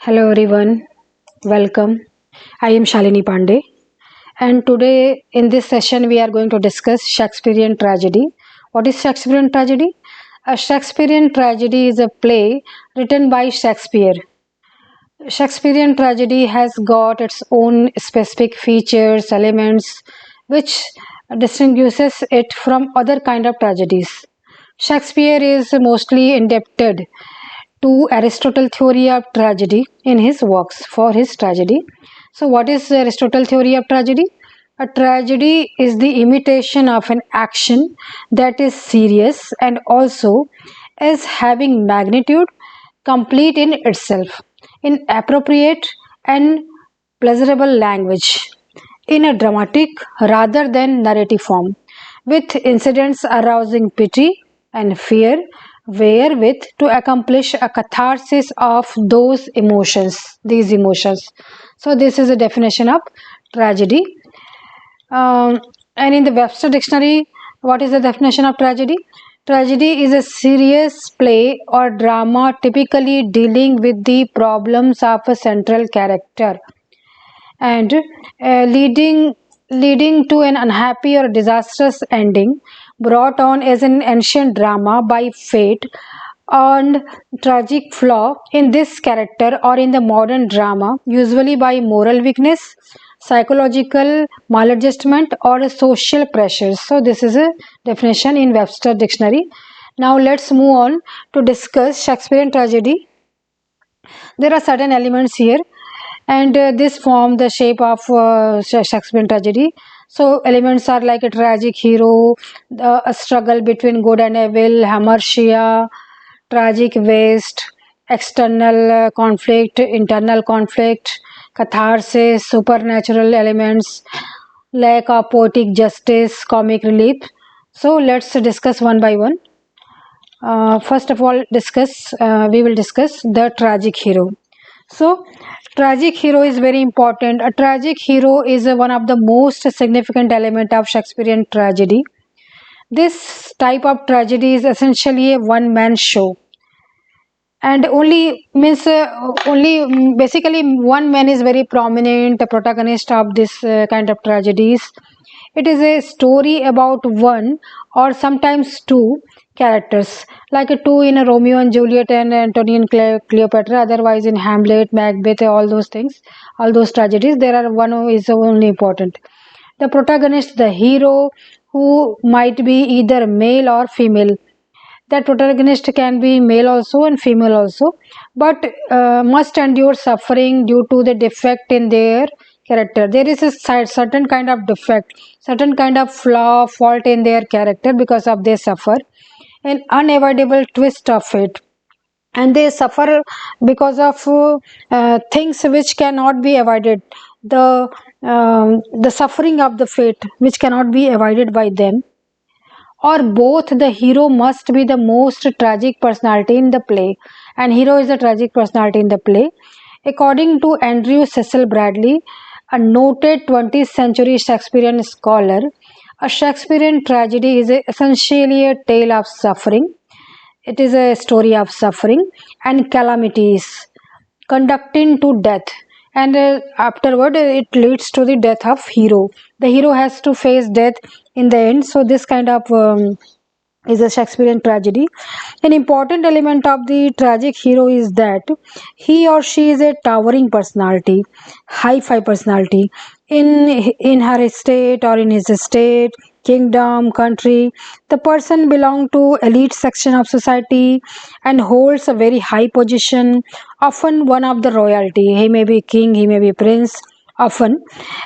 Hello everyone, welcome. I am Shalini Pandey, and today in this session we are going to discuss Shakespearean tragedy. What is Shakespearean tragedy? A Shakespearean tragedy is a play written by Shakespeare. Shakespearean tragedy has got its own specific features, elements, which distinguishes it from other kind of tragedies. Shakespeare is mostly indebted to Aristotle theory of tragedy in his works for his tragedy. So what is Aristotle theory of tragedy? A tragedy is the imitation of an action that is serious and also as having magnitude complete in itself, in appropriate and pleasurable language, in a dramatic rather than narrative form, with incidents arousing pity and fear, wherewith to accomplish a catharsis of these emotions. So, this is a definition of tragedy. Um, and in the Webster Dictionary, what is the definition of tragedy? Tragedy is a serious play or drama typically dealing with the problems of a central character and leading to an unhappy or disastrous ending, brought on as an ancient drama by fate and tragic flaw in this character, or in the modern drama usually by moral weakness, psychological maladjustment, or social pressures. So this is a definition in Webster Dictionary. Now let's move on to discuss Shakespearean tragedy. There are certain elements here, and this form the shape of Shakespearean tragedy. So elements are like a tragic hero, a struggle between good and evil, hamartia, tragic waste, external conflict, internal conflict, catharsis, supernatural elements, lack of poetic justice, comic relief. So let's discuss one by one. First of all, we will discuss the tragic hero. So, tragic hero is very important. A tragic hero is one of the most significant element of Shakespearean tragedy. This type of tragedy is essentially a one-man show, and only basically one man is very prominent protagonist of this kind of tragedies. It is a story about one or sometimes two characters, like a two in a Romeo and Juliet and Antony and Cleopatra. Otherwise, in Hamlet, Macbeth, all those things, all those tragedies, there are one who is only important. The protagonist, the hero, who might be either male or female. That protagonist can be male also and female also, but must endure suffering due to the defect in their character. There is a certain kind of defect, certain kind of flaw, fault in their character, because of they suffer an unavoidable twist of it, and they suffer because of things which cannot be avoided, the suffering of the fate which cannot be avoided by them, or both. The hero must be the most tragic personality in the play, and hero is the tragic personality in the play. According to Andrew Cecil Bradley, a noted 20th century Shakespearean scholar, a Shakespearean tragedy is essentially a tale of suffering. It is a story of suffering and calamities conducting to death, and afterward it leads to the death of hero. The hero has to face death in the end. So this kind of is a Shakespearean tragedy. An important element of the tragic hero is that he or she is a towering personality, high-fi personality in her estate or in his estate, kingdom, country. The person belongs to elite section of society and holds a very high position, often one of the royalty. He may be king, he may be prince, often.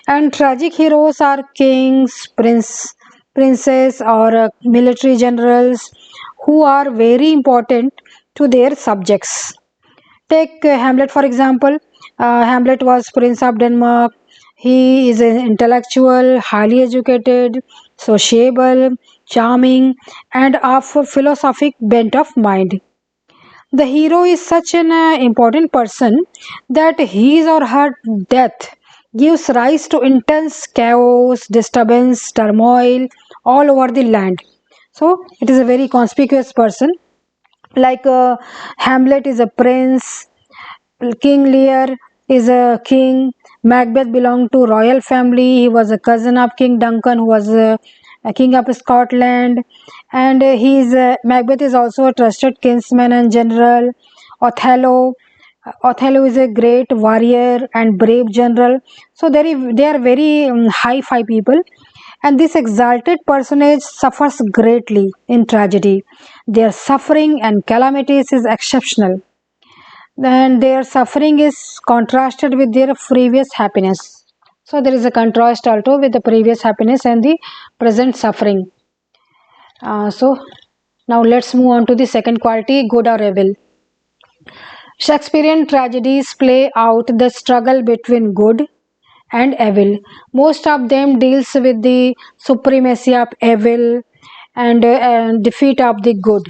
And tragic heroes are kings, princes, or military generals who are very important to their subjects. Take Hamlet for example. Hamlet was Prince of Denmark. He is an intellectual, highly educated, sociable, charming, and of a philosophic bent of mind. The hero is such an important person that his or her death gives rise to intense chaos, disturbance, turmoil all over the land. So it is a very conspicuous person. Like Hamlet is a prince, King Lear is a king. Macbeth belonged to royal family. He was a cousin of King Duncan, who was a king of Scotland, and Macbeth is also a trusted kinsman and general. Othello, Othello is a great warrior and brave general. So they are very high-fi people, and this exalted personage suffers greatly in tragedy. Their suffering and calamities is exceptional, and their suffering is contrasted with their previous happiness. So there is a contrast also with the previous happiness and the present suffering. So now let's move on to the second quality, good or evil. Shakespearean tragedies play out the struggle between good and evil. Most of them deals with the supremacy of evil and defeat of the good.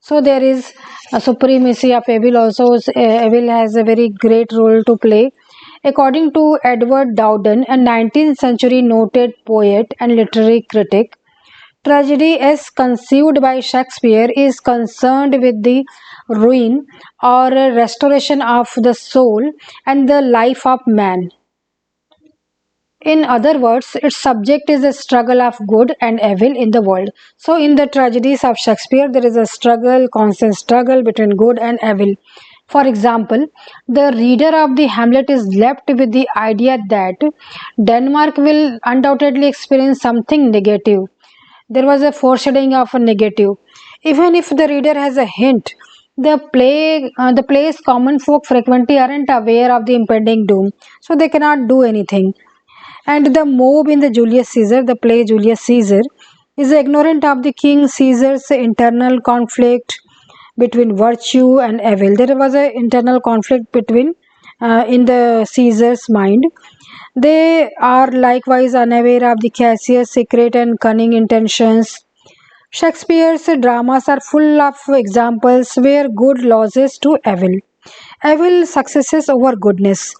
So there is a supremacy of evil also. Evil has a very great role to play. According to Edward Dowden, a 19th century noted poet and literary critic, tragedy as conceived by Shakespeare is concerned with the ruin or restoration of the soul and the life of man. In other words, its subject is the struggle of good and evil in the world. So, in the tragedies of Shakespeare, there is a struggle, constant struggle between good and evil. For example, the reader of the Hamlet is left with the idea that Denmark will undoubtedly experience something negative. There was a foreshadowing of a negative. Even if the reader has a hint, the play's common folk frequently aren't aware of the impending doom, so they cannot do anything. And the mob in the Julius Caesar, the play Julius Caesar, is ignorant of the King Caesar's internal conflict between virtue and evil. There was an internal conflict between in the Caesar's mind. They are likewise unaware of the Cassius' secret and cunning intentions. Shakespeare's dramas are full of examples where good loses to evil successes over goodness.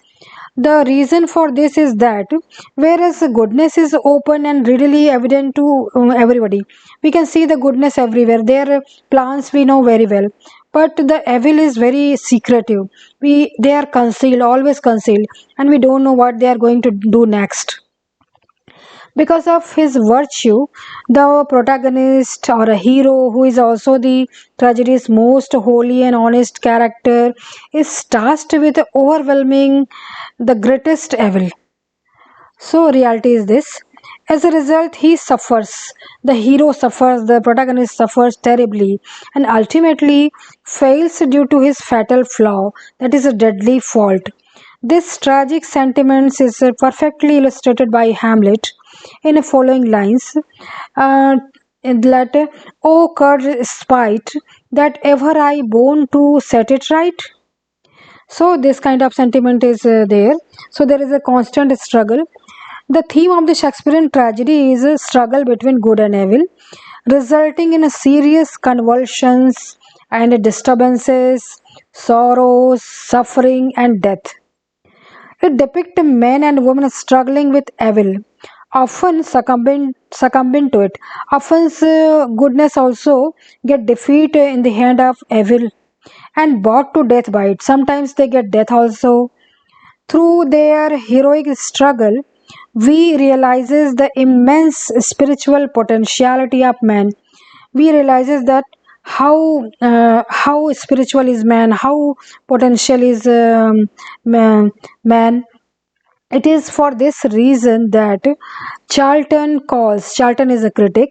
The reason for this is that whereas goodness is open and readily evident to everybody, we can see the goodness everywhere. Their plans we know very well, but the evil is very secretive. They are concealed, always concealed, and we don't know what they are going to do next. Because of his virtue, the protagonist or a hero who is also the tragedy's most holy and honest character is tasked with overwhelming the greatest evil. So, reality is this. As a result, he suffers. The hero suffers, the protagonist suffers terribly, and ultimately fails due to his fatal flaw, that is, a deadly fault. This tragic sentiment is perfectly illustrated by Hamlet in the following lines. That, "O curd spite, that ever I born to set it right." So this kind of sentiment is there. So there is a constant struggle. The theme of the Shakespearean tragedy is a struggle between good and evil, resulting in a serious convulsions and disturbances, sorrows, suffering, and death. It depicts men and women struggling with evil, often succumbing to it. Often goodness also get defeat in the hand of evil and brought to death by it. Sometimes they get death also. Through their heroic struggle, we realizes the immense spiritual potentiality of man. We realizes that how spiritual is man, how potential is man. It is for this reason that Charlton is a critic,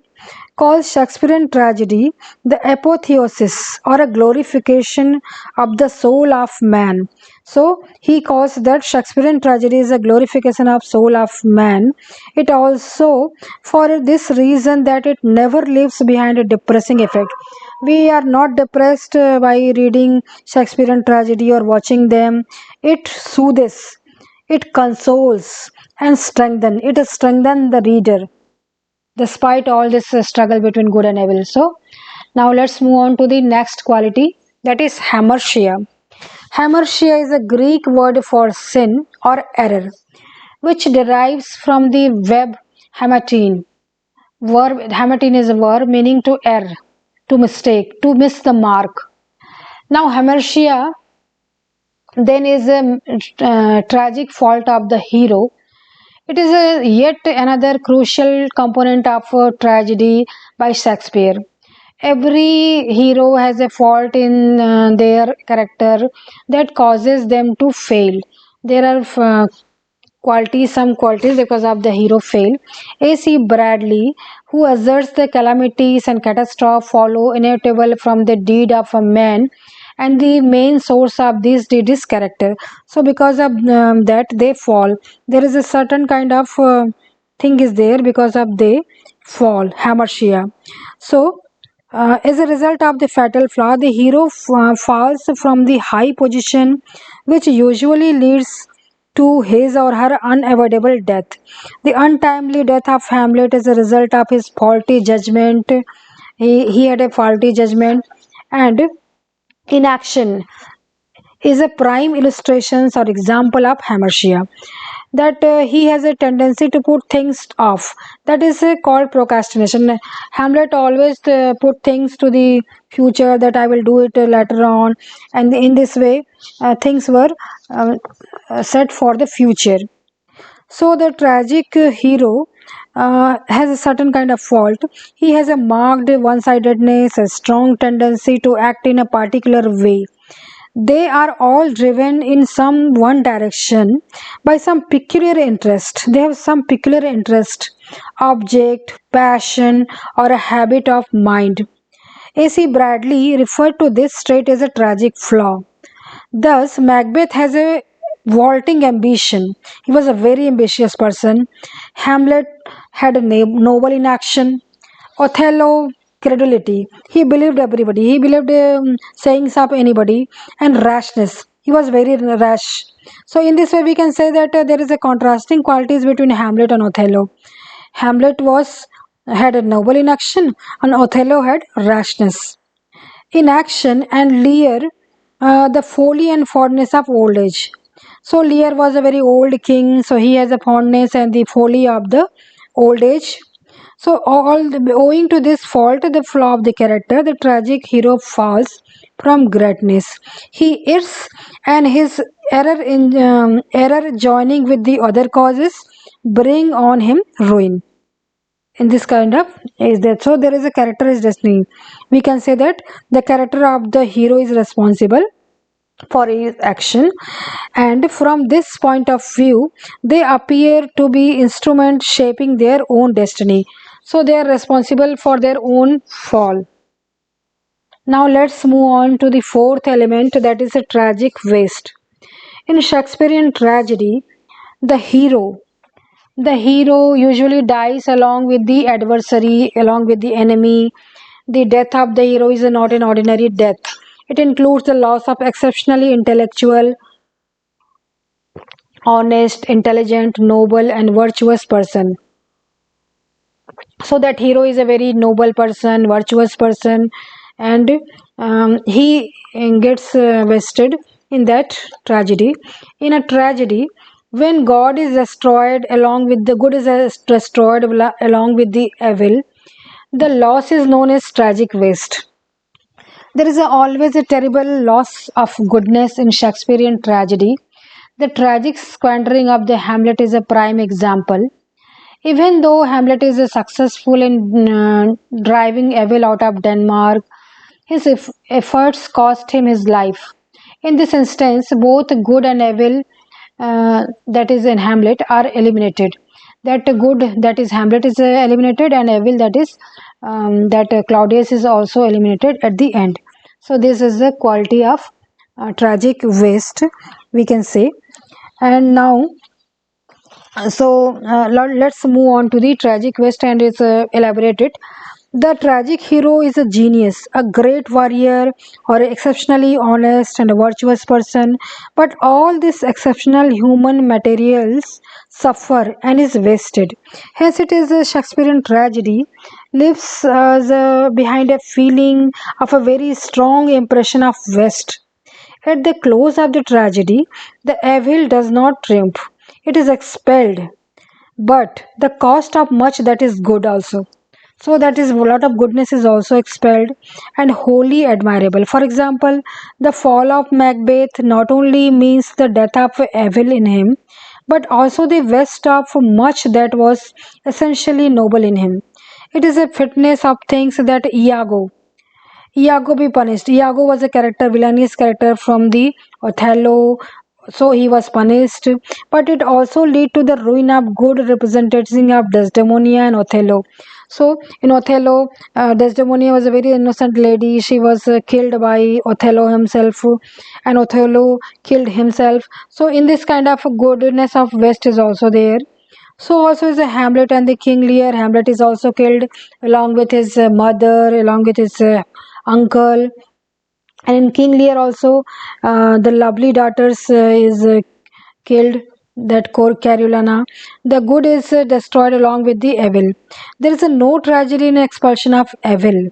calls Shakespearean tragedy the apotheosis or a glorification of the soul of man. So he calls that Shakespearean tragedy is a glorification of soul of man. It also for this reason that it never leaves behind a depressing effect. We are not depressed by reading Shakespearean tragedy or watching them. It soothes, it consoles and strengthens. It strengthens the reader despite all this struggle between good and evil. So now let's move on to the next quality, that is hamartia. Hamartia is a Greek word for sin or error, which derives from the verb hamartine. Hamartine is a verb meaning to err, to mistake, to miss the mark. Now hamartia Then is a tragic fault of the hero. It is yet another crucial component of tragedy by Shakespeare. Every hero has a fault in their character that causes them to fail. There are some qualities because of the hero fail. A.C. Bradley, who asserts the calamities and catastrophe follow inevitable from the deed of a man, and the main source of this deed is character. So, because of that, they fall. There is a certain kind of thing is there because of they fall. Hamartia. So, as a result of the fatal flaw, the hero falls from the high position, which usually leads to his or her unavoidable death. The untimely death of Hamlet is a result of his faulty judgment. He had a faulty judgment, and inaction is a prime illustration or example of hamartia, that he has a tendency to put things off. That is called procrastination. Hamlet always put things to the future, that I will do it later on, and in this way things were uh, set for the future. So the tragic hero has a certain kind of fault. He has a marked one-sidedness, a strong tendency to act in a particular way. They are all driven in some one direction by some peculiar interest. They have some peculiar interest, object, passion, or a habit of mind. A.C. Bradley referred to this trait as a tragic flaw. Thus, Macbeth has a vaulting ambition. He was a very ambitious person. Hamlet had a noble inaction. Othello, credulity. He believed everybody. He believed sayings of anybody. And rashness. He was very rash. So, in this way, we can say that there is a contrasting qualities between Hamlet and Othello. Hamlet was had a noble inaction, and Othello had rashness in action, and Lear, the folly and fondness of old age. So Lear was a very old king, so he has a fondness and the folly of the old age. So owing to this fault, the flaw of the character, the tragic hero falls from greatness. He errs, and his error joining with the other causes bring on him ruin. In this kind of is that, so there is a character is destiny. We can say that the character of the hero is responsible for his action, and from this point of view they appear to be instruments shaping their own destiny, so they are responsible for their own fall. Now let's move on to the fourth element, that is a tragic waste. In Shakespearean tragedy, the hero usually dies along with the adversary, along with the enemy. The death of the hero is not an ordinary death. It includes the loss of exceptionally intellectual, honest, intelligent, noble, and virtuous person. So that hero is a very noble person, virtuous person, and he gets vested in that tragedy. In a tragedy, when God is destroyed along with the good is destroyed along with the evil, the loss is known as tragic waste. There is always a terrible loss of goodness in Shakespearean tragedy. The tragic squandering of the Hamlet is a prime example. Even though Hamlet is successful in driving evil out of Denmark, his efforts cost him his life. In this instance, both good and evil, that is in Hamlet, are eliminated. That good, that is Hamlet, is eliminated, and evil, that is that Claudius, is also eliminated at the end. So this is the quality of tragic waste, we can say. And now let's move on to the tragic waste, and it's elaborated. The tragic hero is a genius, a great warrior, or exceptionally honest and a virtuous person, but all these exceptional human materials suffer and is wasted. Hence, it is a Shakespearean tragedy leaves us behind a feeling of a very strong impression of waste. At the close of the tragedy, the evil does not triumph, it is expelled, but the cost of much that is good also. So that is a lot of goodness is also expelled and wholly admirable. For example, the fall of Macbeth not only means the death of evil in him, but also the waste of much that was essentially noble in him. It is a fitness of things that Iago be punished. Iago was a character, villainous character from the Othello, so he was punished. But it also lead to the ruin of good representation of Desdemona and Othello. So in Othello, Desdemona was a very innocent lady. She was killed by Othello himself, and Othello killed himself. So in this kind of goodness of West is also there. So also is a Hamlet and the King Lear. Hamlet is also killed along with his mother, along with his uncle. And in King Lear also, the lovely daughters is killed. That core Carolina. The good is destroyed along with the evil. There is a no tragedy in expulsion of evil.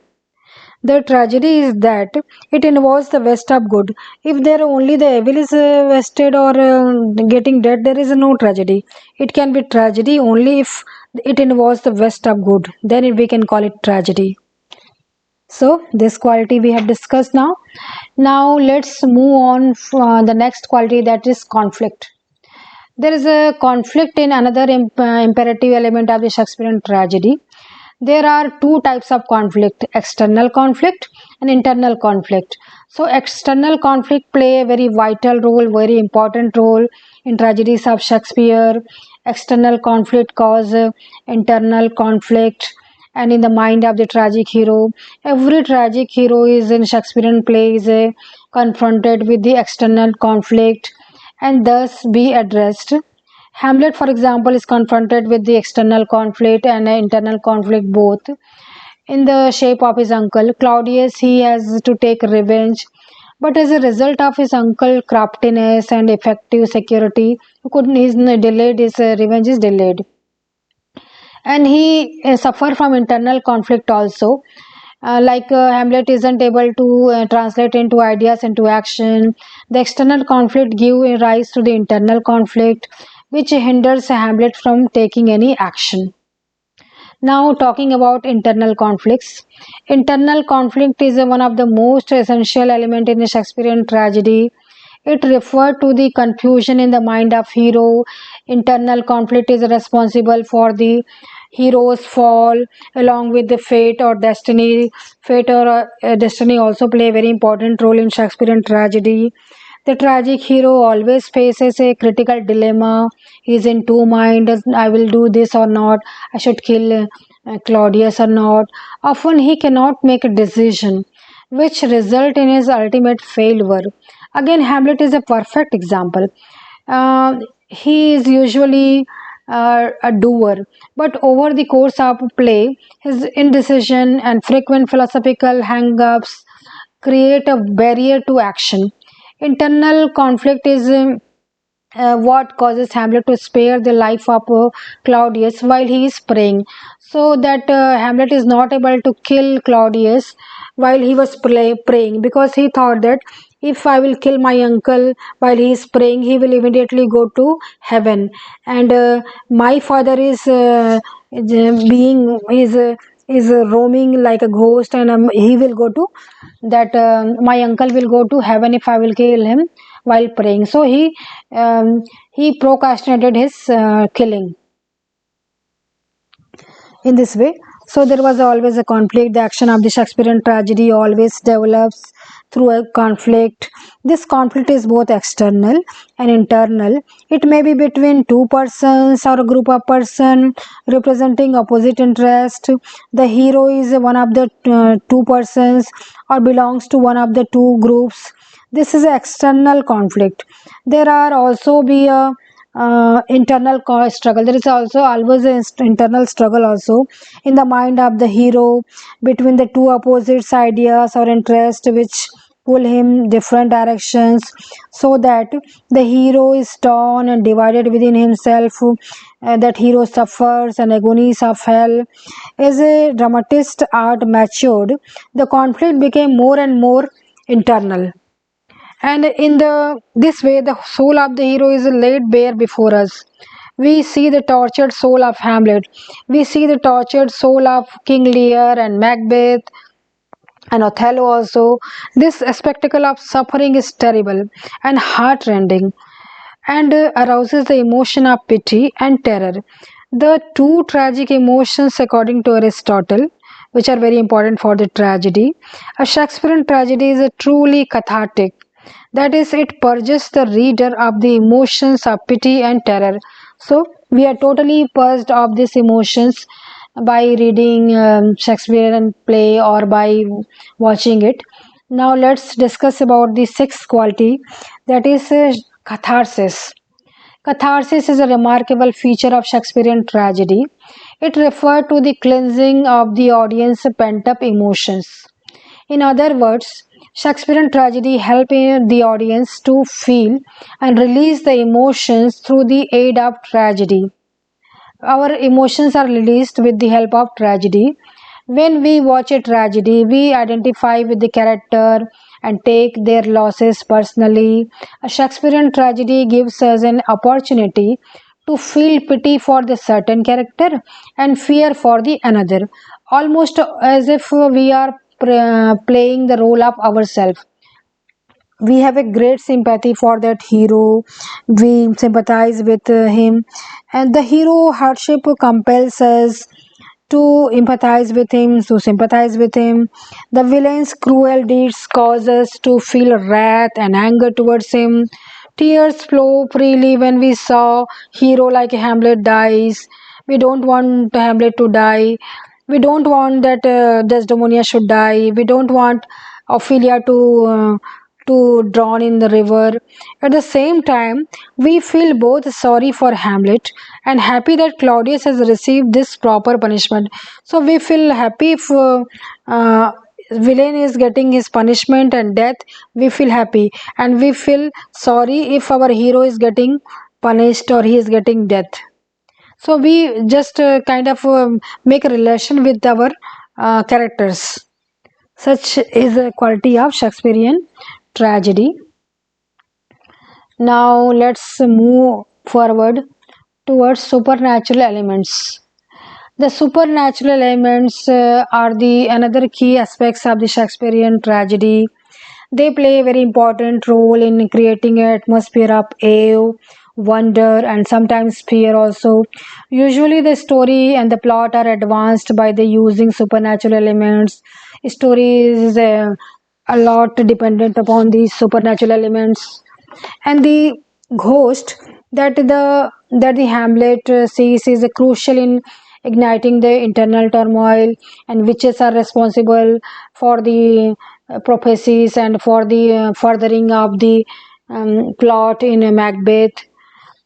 The tragedy is that it involves the waste of good. If there only the evil is wasted or getting dead, there is no tragedy. It can be tragedy only if it involves the waste of good. Then we can call it tragedy. So this quality we have discussed now. Now let's move on for the next quality, that is conflict. There is a conflict in another imperative element of the Shakespearean tragedy. There are two types of conflict: external conflict and internal conflict. So external conflict play a very vital role, very important role in tragedies of Shakespeare. External conflict cause internal conflict, and in the mind of the tragic hero, every tragic hero is in Shakespearean play is confronted with the external conflict and thus be addressed. Hamlet, for example, is confronted with the external conflict and internal conflict both. In the shape of his uncle Claudius, he has to take revenge, but as a result of his uncle craftiness and effective security, his delayed his revenge is delayed, and he suffer from internal conflict also. Hamlet isn't able to translate into ideas into action. The external conflict give rise to the internal conflict, which hinders Hamlet from taking any action. Now, talking about internal conflicts. Internal conflict is one of the most essential element in the Shakespearean tragedy. It referred to the confusion in the mind of hero. Internal conflict is responsible for the hero's fall along with the fate or destiny. Fate or destiny also play a very important role in Shakespearean tragedy. The tragic hero always faces a critical dilemma. He is in two minds: I will do this or not, I should kill Claudius or not. Often he cannot make a decision, which result in his ultimate failure. Again, Hamlet is a perfect example. He is usually a doer, but over the course of play, his indecision and frequent philosophical hang-ups create a barrier to action. Internal conflict is what causes Hamlet to spare the life of Claudius while he is praying. So that Hamlet is not able to kill Claudius while he was praying, because he thought that if I will kill my uncle while he is praying, he will immediately go to heaven, and my father is roaming like a ghost, and he will go to that my uncle will go to heaven if I will kill him while praying. So he procrastinated his killing in this way. So there was always a conflict. The action of the Shakespearean tragedy always develops through a conflict. This conflict is both external and internal. It may be between two persons or a group of persons representing opposite interest. The hero is one of the two persons or belongs to one of the two groups. This is an external conflict. There are also be a internal struggle. There is also always an internal struggle also in the mind of the hero between the two opposites ideas or interest which pull him different directions, so that the hero is torn and divided within himself. That hero suffers and agonies of hell. As a dramatist art matured, the conflict became more and more internal, and in the this way the soul of the hero is laid bare before us. We see the tortured soul of Hamlet. We see the tortured soul of King Lear and Macbeth and Othello also. This spectacle of suffering is terrible and heartrending and arouses the emotion of pity and terror. The two tragic emotions, according to Aristotle, which are very important for the tragedy. A Shakespearean tragedy is a truly cathartic. That is, it purges the reader of the emotions of pity and terror. So, we are totally purged of these emotions by reading Shakespearean play or by watching it. Now, let's discuss about the sixth quality, that is catharsis. Catharsis is a remarkable feature of Shakespearean tragedy. It refers to the cleansing of the audience's pent up emotions. In other words, Shakespearean tragedy helps the audience to feel and release the emotions through the aid of tragedy. Our emotions are released with the help of tragedy. When we watch a tragedy, we identify with the character and take their losses personally. A Shakespearean tragedy gives us an opportunity to feel pity for the certain character and fear for the another, almost as if we are playing the role of ourselves. We have a great sympathy for that hero. We sympathize with him, and the hero hardship compels us to empathize with him, to sympathize with him. The villain's cruel deeds cause us to feel wrath and anger towards him. Tears flow freely when we saw hero like Hamlet dies. We don't want Hamlet to die. We don't want that Desdemona should die. We don't want Ophelia to drown in the river. At the same time, we feel both sorry for Hamlet and happy that Claudius has received this proper punishment. So we feel happy if villain is getting his punishment and death. We feel happy, and we feel sorry if our hero is getting punished or he is getting death. So we just kind of make a relation with our characters. Such is the quality of Shakespearean tragedy. Now let's move forward towards supernatural elements. The supernatural elements are the another key aspects of the Shakespearean tragedy. They play a very important role in creating an atmosphere of awe, wonder, and sometimes fear also. Usually, the story and the plot are advanced by the using supernatural elements. Story is a lot dependent upon these supernatural elements, and the ghost that the Hamlet sees is crucial in igniting the internal turmoil, and witches are responsible for the prophecies and for the furthering of the plot in Macbeth.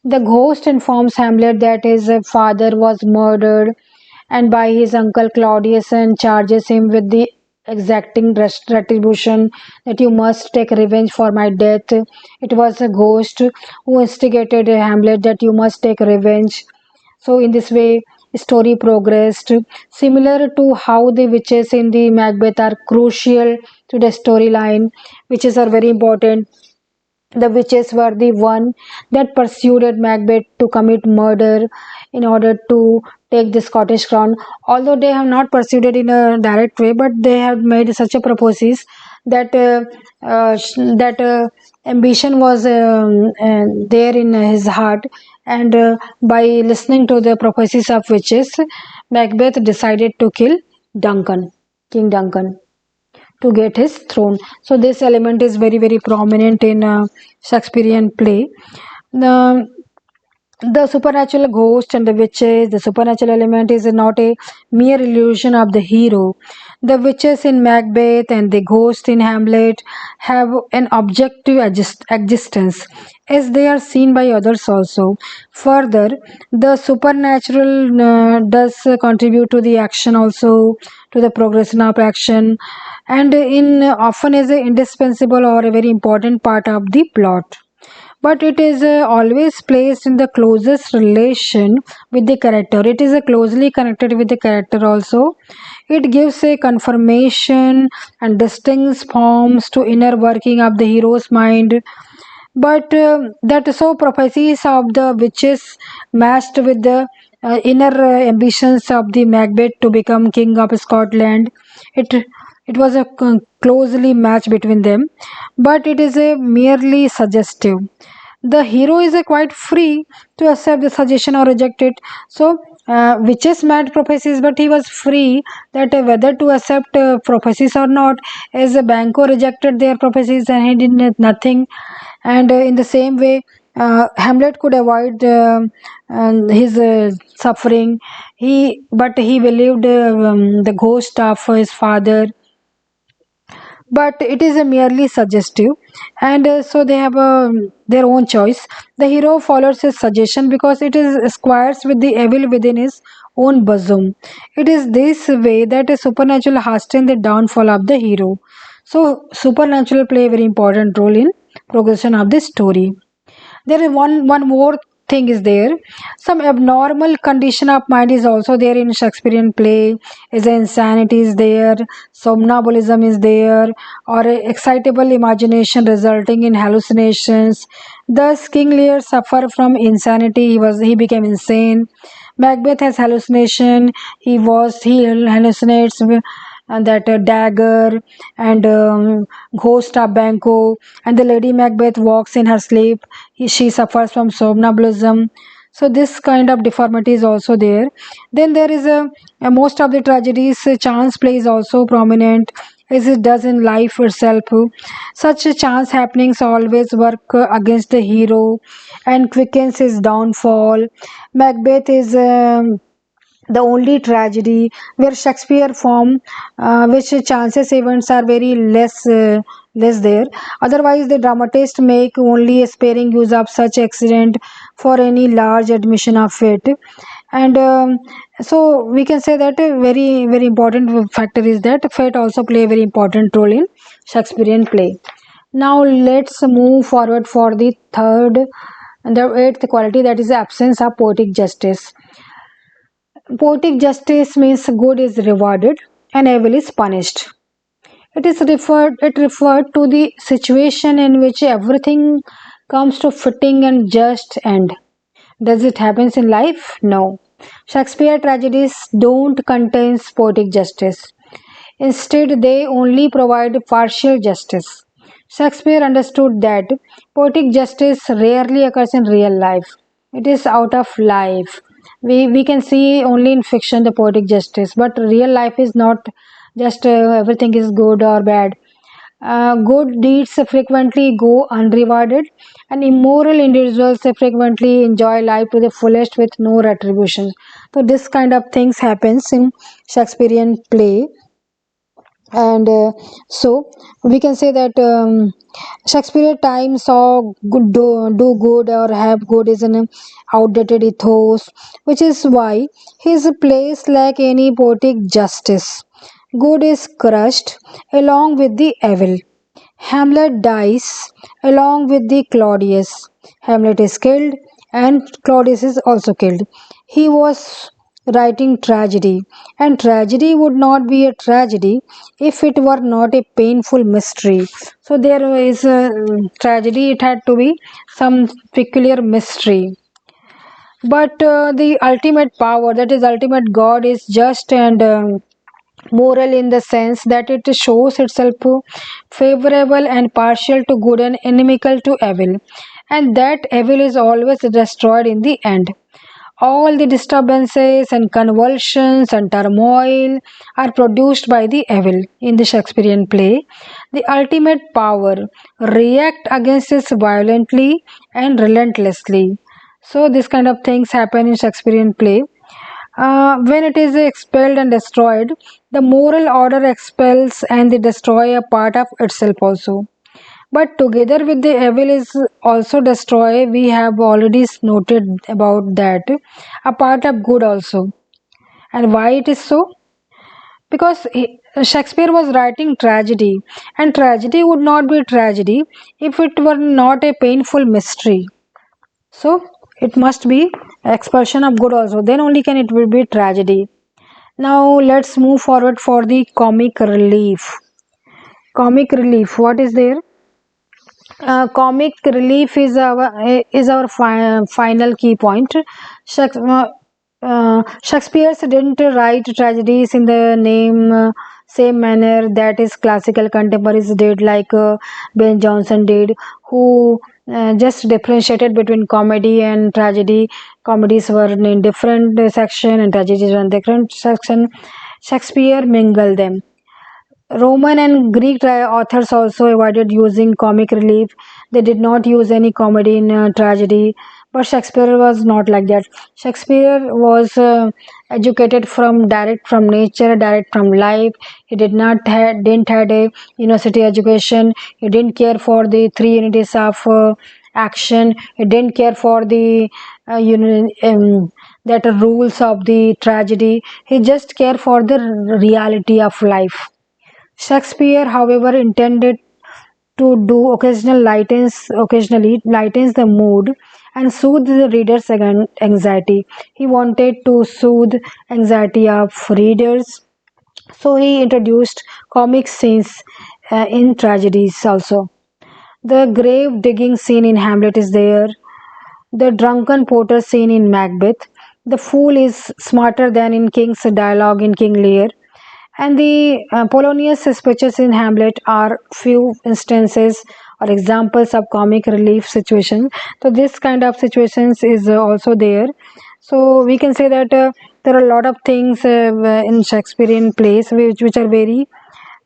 The ghost informs Hamlet that his father was murdered and by his uncle Claudius and charges him with the exacting retribution, that you must take revenge for my death. It was a ghost who instigated Hamlet that you must take revenge. So in this way, story progressed, similar to how the witches in the Macbeth are crucial to the storyline. Witches are very important. The witches were the one that pursued Macbeth to commit murder in order to take the Scottish crown. Although they have not pursued it in a direct way, but they have made such a prophecies that that ambition was there in his heart, and by listening to the prophecies of witches, Macbeth decided to kill Duncan, King Duncan, to get his throne. So this element is very very prominent in Shakespearean play. The the supernatural ghost and the witches, the supernatural element is not a mere illusion of the hero. The witches in Macbeth and the ghost in Hamlet have an objective existence as they are seen by others also. Further, the supernatural does contribute to the action also, to the progression of action, and in often is a indispensable or a very important part of the plot, but it is always placed in the closest relation with the character. It is closely connected with the character also. It gives a confirmation and distinct forms to inner working of the hero's mind. But that so prophecies of the witches matched with the inner ambitions of the Macbeth to become king of Scotland. It was a closely match between them, but it is a merely suggestive. The hero is quite free to accept the suggestion or reject it. So witches mad prophecies, but he was free that whether to accept prophecies or not, as Banco rejected their prophecies and he did nothing. And in the same way, Hamlet could avoid his suffering. But he believed the ghost of his father, but it is a merely suggestive, and so they have their own choice. The hero follows his suggestion because it is squares with the evil within his own bosom. It is this way that a supernatural hasten the downfall of the hero. So supernatural play a very important role in progression of the story. There is one more thing is there. Some abnormal condition of mind is also there in Shakespearean play. Is insanity is there, somnambulism is there, or a excitable imagination resulting in hallucinations. Thus King Lear suffered from insanity. He became insane. Macbeth has hallucination. He hallucinates and that dagger and ghost of Banco, and the Lady Macbeth walks in her sleep. She suffers from somnambulism. So this kind of deformity is also there. Then there is a most of the tragedies, chance play is also prominent as it does in life itself. Such chance happenings always work against the hero and quickens his downfall. Macbeth is the only tragedy where Shakespeare form, which chances events are very less there. Otherwise, the dramatists make only a sparing use of such accident for any large admission of it. And so we can say that a very important factor is that fate also play a very important role in Shakespearean play. Now let's move forward for the third and the eighth quality, that is the absence of poetic justice. Poetic justice means good is rewarded and evil is punished. It referred to the situation in which everything comes to fitting and just end. Does it happens in life? No. Shakespeare tragedies don't contain poetic justice. Instead, they only provide partial justice. Shakespeare understood that poetic justice rarely occurs in real life. It is out of life. We can see only in fiction the poetic justice, but real life is not just everything is good or bad. Good deeds frequently go unrewarded, and immoral individuals frequently enjoy life to the fullest with no retribution. So, this kind of things happens in Shakespearean play. And so we can say that Shakespeare time saw do good or have good is an outdated ethos, which is why his plays lack any poetic justice. Good is crushed along with the evil. Hamlet dies along with the Claudius. Hamlet is killed and Claudius is also killed. He was writing tragedy, and tragedy would not be a tragedy if it were not a painful mystery. So there is a tragedy, it had to be some peculiar mystery. But the ultimate power, that is ultimate God, is just and moral in the sense that it shows itself favorable and partial to good and inimical to evil, and that evil is always destroyed in the end. All the disturbances and convulsions and turmoil are produced by the evil in the Shakespearean play. The ultimate power react against this violently and relentlessly. So this kind of things happen in Shakespearean play. When it is expelled and destroyed, the moral order expels and they destroy a part of itself also. But together with the evil is also destroy. We have already noted about that. A part of good also. And why it is so? Because Shakespeare was writing tragedy, and tragedy would not be tragedy if it were not a painful mystery. So it must be expulsion of good also. Then only can it will be tragedy. Now let's move forward for the comic relief. Comic relief. What is there? Comic relief is our final key point. Shakespeare didn't write tragedies in the same manner that his classical contemporaries did, like Ben Jonson did, who just differentiated between comedy and tragedy. Comedies were in different section and tragedies were in different section. Shakespeare mingled them. Roman and Greek authors also avoided using comic relief. They did not use any comedy in tragedy. But Shakespeare was not like that. Shakespeare was educated from direct from nature, direct from life. He didn't had a university education. He didn't care for the three unities of action. He didn't care for the that rules of the tragedy. He just cared for the reality of life. Shakespeare, however, intended to do occasionally lightens the mood and soothe the reader's anxiety. He wanted to soothe anxiety of readers, so he introduced comic scenes in tragedies also. The grave digging scene in Hamlet is there. The drunken porter scene in Macbeth. The fool is smarter than in King's dialogue in King Lear. And the Polonius speeches in Hamlet are few instances or examples of comic relief situations. So this kind of situations is also there. So we can say that there are a lot of things in Shakespearean plays which are very.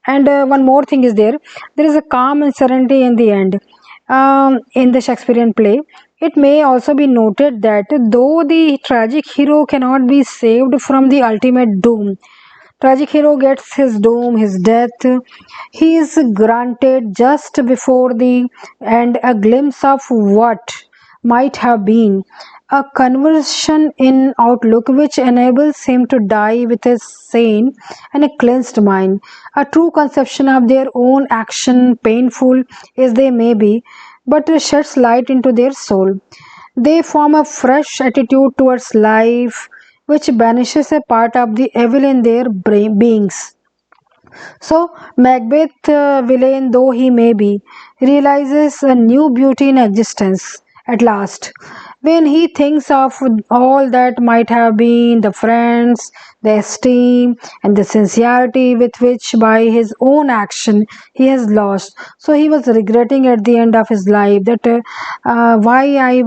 And one more thing is there. There is a calm and serenity in the end. In the Shakespearean play, it may also be noted that though the tragic hero cannot be saved from the ultimate doom, tragic hero gets his doom, his death. He is granted just before the end a glimpse of what might have been, a conversion in outlook which enables him to die with a sane and a cleansed mind, a true conception of their own action, painful as they may be, but sheds light into their soul. They form a fresh attitude towards life, which banishes a part of the evil in their beings. So, Macbeth, villain though he may be, realizes a new beauty in existence at last. When he thinks of all that might have been the friends, the esteem, and the sincerity with which by his own action he has lost. So he was regretting at the end of his life that why I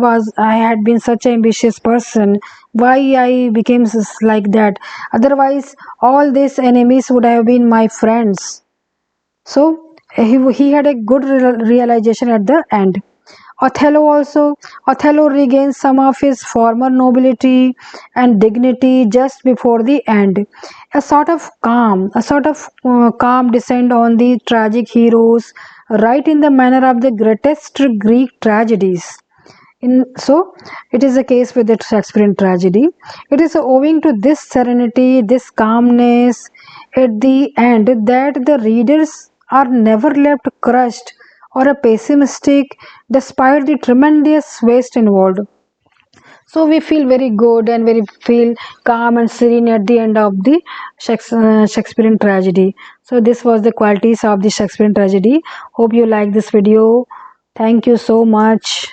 had been such an ambitious person, why I became like that. Otherwise, all these enemies would have been my friends. So he had a good realization at the end. Othello regains some of his former nobility and dignity just before the end. A sort of calm descent on the tragic heroes, right in the manner of the greatest Greek tragedies. So, it is a case with the Shakespearean tragedy. It is owing to this serenity, this calmness at the end that the readers are never left crushed or pessimistic despite the tremendous waste involved. So we feel very good and very feel calm and serene at the end of the Shakespearean tragedy. So this was the qualities of the Shakespearean tragedy. Hope you like this video. Thank you so much.